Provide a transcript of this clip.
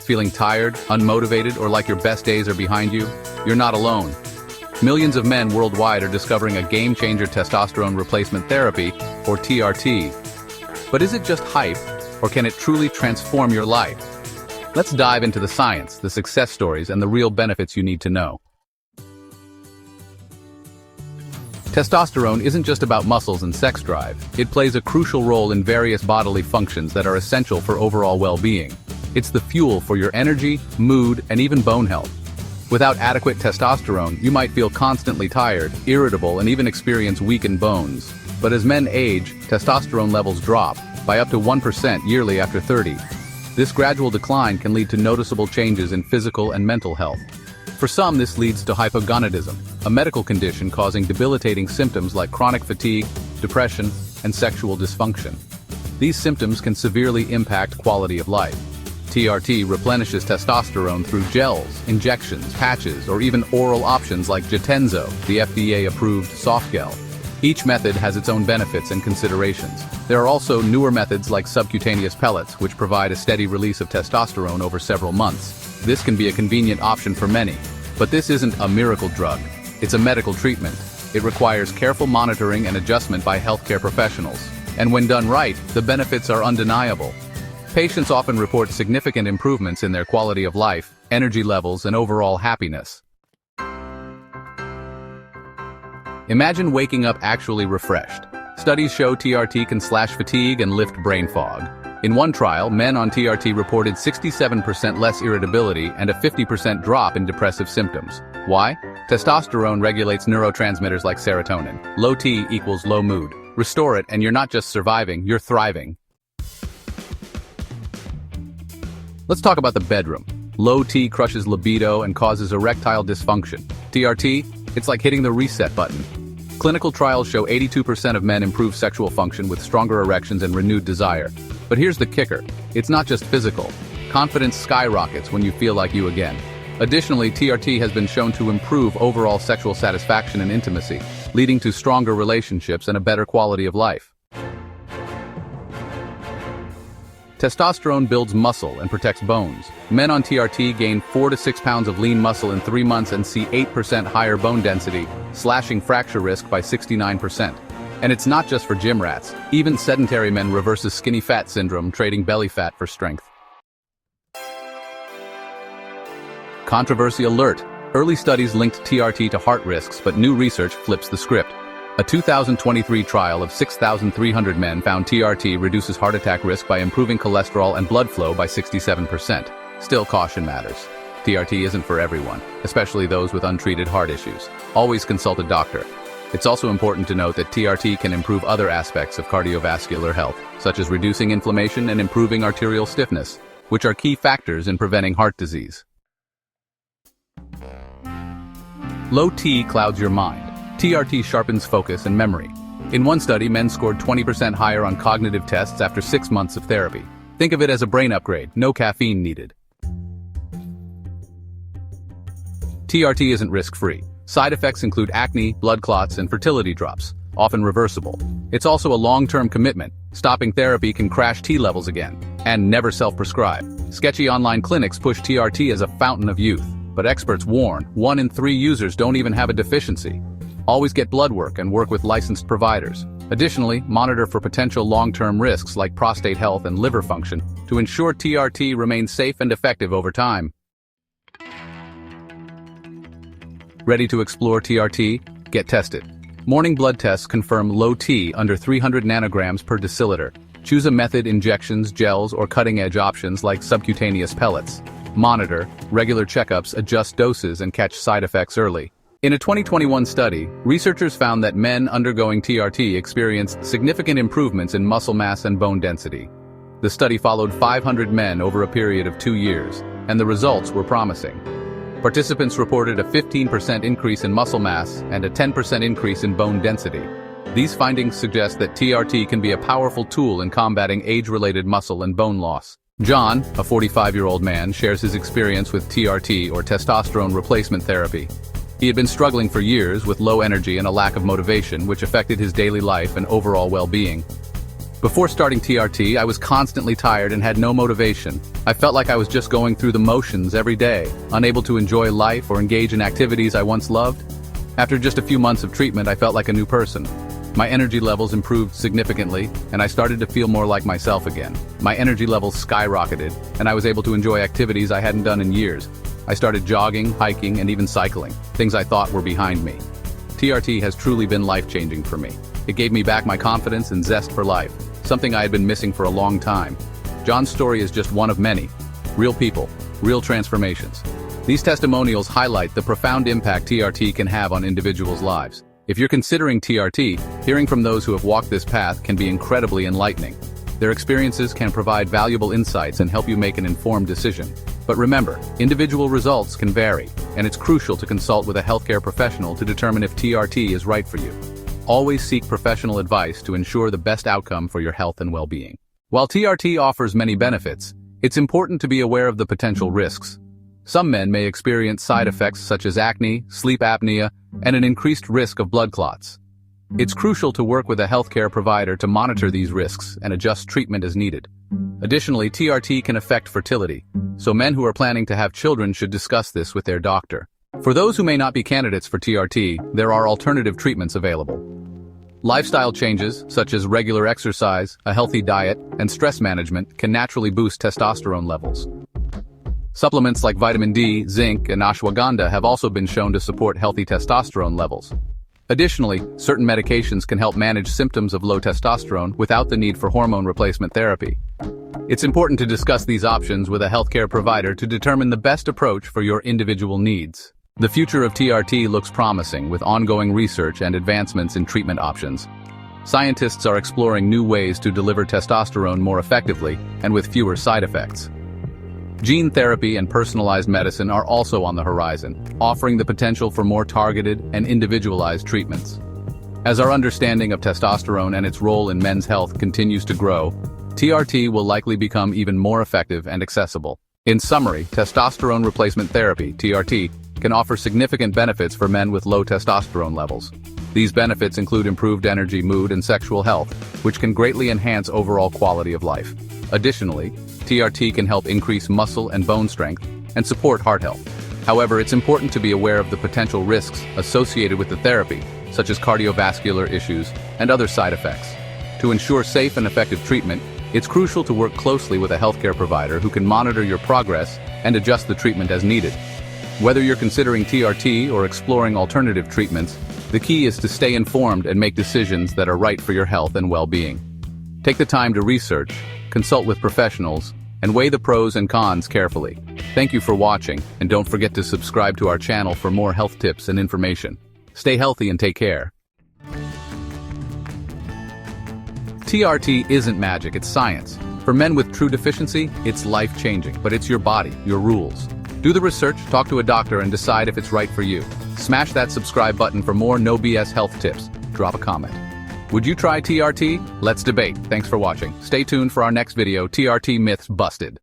Feeling tired, unmotivated, or like your best days are behind you? You're not alone. Millions of men worldwide are discovering a game-changer testosterone replacement therapy, or TRT. But is it just hype, or can it truly transform your life? Let's dive into the science, the success stories, and the real benefits you need to know. Testosterone isn't just about muscles and sex drive. It plays a crucial role in various bodily functions that are essential for overall well-being. It's the fuel for your energy, mood, and even bone health. Without adequate testosterone, you might feel constantly tired, irritable, and even experience weakened bones. But as men age, testosterone levels drop by up to 1% yearly after 30. This gradual decline can lead to noticeable changes in physical and mental health. For some, this leads to hypogonadism, a medical condition causing debilitating symptoms like chronic fatigue, depression, and sexual dysfunction. These symptoms can severely impact quality of life. TRT replenishes testosterone through gels, injections, patches, or even oral options like Jatenzo, the FDA-approved soft gel. Each method has its own benefits and considerations. There are also newer methods like subcutaneous pellets, which provide a steady release of testosterone over several months. This can be a convenient option for many. But this isn't a miracle drug. It's a medical treatment. It requires careful monitoring and adjustment by healthcare professionals. And when done right, the benefits are undeniable. Patients often report significant improvements in their quality of life, energy levels, and overall happiness. Imagine waking up actually refreshed. Studies show TRT can slash fatigue and lift brain fog. In one trial, men on TRT reported 67% less irritability and a 50% drop in depressive symptoms. Why? Testosterone regulates neurotransmitters like serotonin. Low T equals low mood. Restore it and you're not just surviving, you're thriving. Let's talk about the bedroom. Low T crushes libido and causes erectile dysfunction. TRT, it's like hitting the reset button. Clinical trials show 82% of men improve sexual function with stronger erections and renewed desire. But here's the kicker. It's not just physical. Confidence skyrockets when you feel like you again. Additionally, TRT has been shown to improve overall sexual satisfaction and intimacy, leading to stronger relationships and a better quality of life. Testosterone builds muscle and protects bones. Men on TRT gain 4 to 6 pounds of lean muscle in 3 months and see 8% higher bone density, slashing fracture risk by 69%. And it's not just for gym rats. Even sedentary men reverses skinny fat syndrome, trading belly fat for strength. Controversy alert. Early studies linked TRT to heart risks, but new research flips the script. A 2023 trial of 6,300 men found TRT reduces heart attack risk by improving cholesterol and blood flow by 67%. Still, caution matters. TRT isn't for everyone, especially those with untreated heart issues. Always consult a doctor. It's also important to note that TRT can improve other aspects of cardiovascular health, such as reducing inflammation and improving arterial stiffness, which are key factors in preventing heart disease. Low T clouds your mind. TRT sharpens focus and memory. In one study, men scored 20% higher on cognitive tests after 6 months of therapy. Think of it as a brain upgrade, no caffeine needed. TRT isn't risk-free. Side effects include acne, blood clots, and fertility drops, often reversible. It's also a long-term commitment. Stopping therapy can crash T levels again. And never self-prescribe. Sketchy online clinics push TRT as a fountain of youth, but experts warn 1 in 3 users don't even have a deficiency. Always get blood work and work with licensed providers. Additionally, monitor for potential long-term risks like prostate health and liver function to ensure TRT remains safe and effective over time. Ready to explore TRT? Get tested. Morning blood tests confirm low T under 300 nanograms per deciliter. Choose a method: injections, gels, or cutting-edge options like subcutaneous pellets. Monitor, regular checkups, adjust doses, and catch side effects early. In a 2021 study, researchers found that men undergoing TRT experienced significant improvements in muscle mass and bone density. The study followed 500 men over a period of 2 years, and the results were promising. Participants reported a 15% increase in muscle mass and a 10% increase in bone density. These findings suggest that TRT can be a powerful tool in combating age-related muscle and bone loss. John, a 45-year-old man, shares his experience with TRT, or testosterone replacement therapy. He had been struggling for years with low energy and a lack of motivation, which affected his daily life and overall well-being. Before starting TRT, I was constantly tired and had no motivation. I felt like I was just going through the motions every day, unable to enjoy life or engage in activities I once loved. After just a few months of treatment, I felt like a new person. My energy levels improved significantly, and I started to feel more like myself again. My energy levels skyrocketed, and I was able to enjoy activities I hadn't done in years. I started jogging, hiking, and even cycling, things I thought were behind me. TRT has truly been life-changing for me. It gave me back my confidence and zest for life, something I had been missing for a long time. John's story is just one of many. Real people, real transformations. These testimonials highlight the profound impact TRT can have on individuals' lives. If you're considering TRT, hearing from those who have walked this path can be incredibly enlightening. Their experiences can provide valuable insights and help you make an informed decision. But remember, individual results can vary, and it's crucial to consult with a healthcare professional to determine if TRT is right for you. Always seek professional advice to ensure the best outcome for your health and well-being. While TRT offers many benefits, it's important to be aware of the potential risks. Some men may experience side effects such as acne, sleep apnea, and an increased risk of blood clots. It's crucial to work with a healthcare provider to monitor these risks and adjust treatment as needed. Additionally, TRT can affect fertility, so men who are planning to have children should discuss this with their doctor. For those who may not be candidates for TRT, there are alternative treatments available. Lifestyle changes, such as regular exercise, a healthy diet, and stress management, can naturally boost testosterone levels. Supplements like vitamin D, zinc, and ashwagandha have also been shown to support healthy testosterone levels. Additionally, certain medications can help manage symptoms of low testosterone without the need for hormone replacement therapy. It's important to discuss these options with a healthcare provider to determine the best approach for your individual needs. The future of TRT looks promising with ongoing research and advancements in treatment options. Scientists are exploring new ways to deliver testosterone more effectively and with fewer side effects. Gene therapy and personalized medicine are also on the horizon, offering the potential for more targeted and individualized treatments. As our understanding of testosterone and its role in men's health continues to grow, TRT will likely become even more effective and accessible. In summary, testosterone replacement therapy, TRT, can offer significant benefits for men with low testosterone levels. These benefits include improved energy, mood, and sexual health, which can greatly enhance overall quality of life. Additionally, TRT can help increase muscle and bone strength and support heart health. However, it's important to be aware of the potential risks associated with the therapy, such as cardiovascular issues and other side effects. To ensure safe and effective treatment, it's crucial to work closely with a healthcare provider who can monitor your progress and adjust the treatment as needed. Whether you're considering TRT or exploring alternative treatments, the key is to stay informed and make decisions that are right for your health and well-being. Take the time to research, consult with professionals, and weigh the pros and cons carefully. Thank you for watching, and don't forget to subscribe to our channel for more health tips and information. Stay healthy and take care. TRT isn't magic, it's science. For men with true deficiency, it's life-changing, but it's your body, your rules. Do the research, talk to a doctor, and decide if it's right for you. Smash that subscribe button for more no BS health tips. Drop a comment. Would you try TRT? Let's debate. Thanks for watching. Stay tuned for our next video, TRT Myths Busted.